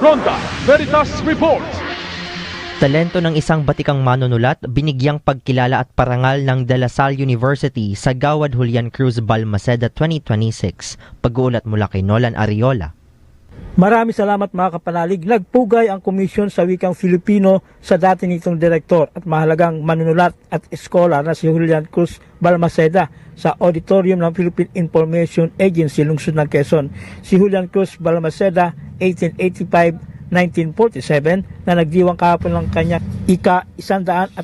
Ronda Veritas Report. Talento ng isang batikang manunulat, binigyang pagkilala at parangal ng De La Salle University sa Gawad Julian Cruz Balmaceda 2026. Pag-uulat mula kay Nolan Ariola. Maraming salamat mga kapanalig. Nagpugay ang komisyon sa wikang Filipino sa dati nitong direktor at mahalagang manunulat at eskolar na si Julian Cruz Balmaceda sa auditorium ng Philippine Information Agency lungsod ng Quezon. Si Julian Cruz Balmaceda, 1885-1947 na nagdiwang kahapon ng kanyang ika-141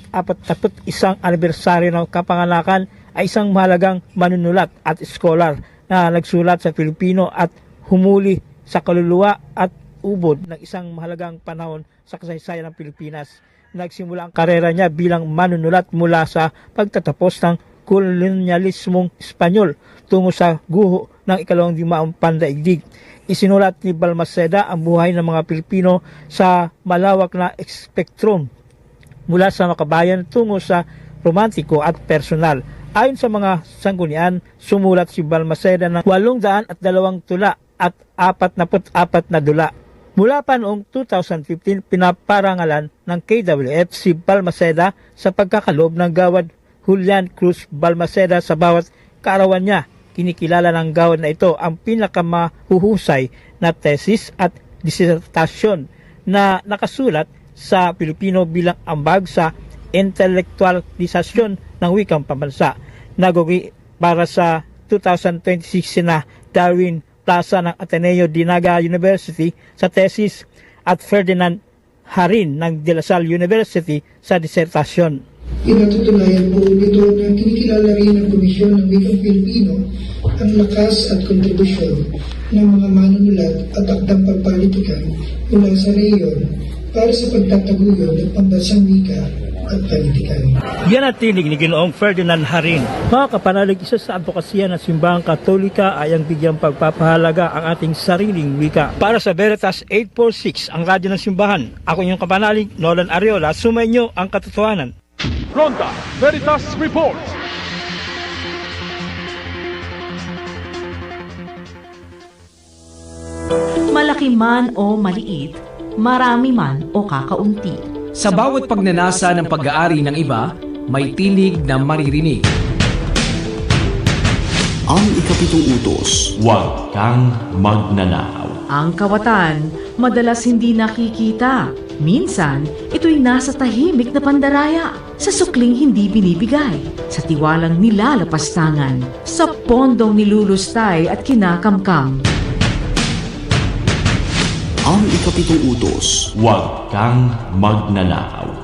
anibersaryo ng kapanganakan ay isang mahalagang manunulat at eskolar na nagsulat sa Filipino at humuli sa kaluluwa at ubod ng isang mahalagang panahon sa kasaysayan ng Pilipinas. Nagsimula ang karera niya bilang manunulat mula sa pagtatapos ng kolonyalismong Espanyol tungo sa guho ng ika-15 pandaigdig. Isinulat ni Balmaceda ang buhay ng mga Pilipino sa malawak na spektrum mula sa makabayan tungo sa romantiko at personal. Ayon sa mga sanggunian, sumulat si Balmaceda ng 802 tula at 44 na dula. Mula pa noong 2015, pinaparangalan ng KWF si Balmaceda sa pagkakaloob ng Gawad Julian Cruz Balmaceda sa bawat kaarawan niya. Kinikilala ng gawad na ito ang pinakamahuhusay na tesis at disertasyon na nakasulat sa Pilipino bilang ambag sa intelektualisasyon ng wikang pambansa. Nagugi para sa 2026 na Darwin Plaza ng Ateneo de Naga University sa tesis at Ferdinand Harin ng De La Salle University sa disertasyon. Pinatutunayan po nito na kinikilala rin ng Komisyon ng Wikang Pilipino ang lakas at kontribusyon ng mga manunulat at akdang pagpalitikan mula sa reyon para sa pagtataguyod ng pambansang wika at panitikan. Yan ang tinig ni Ginoong Ferdinand Harin. Mga kapanalig, isa sa advokasya ng Simbahang Katolika ay ang bigyang pagpapahalaga ang ating sariling wika. Para sa Veritas 846, ang radyo ng simbahan, ako inyong kapanalig, Nolan Ariola, sumainyo ang katotohanan. Ronda Veritas Report. Malaki man o maliit, marami man o kakaunti. Sa bawat pagnanasa ng pag-aari ng iba, may tinig na maririnig. Ang ikapitong utos, huwag kang magnanakaw. Ang kawatan, madalas hindi nakikita. Minsan, ito'y nasa tahimik na pandaraya, sa sukling hindi binibigay, sa tiwalang nilalapastangan, sa pondong nilulustay at kinakamkam. ang ikapitong utos, Huwag kang magnanakaw.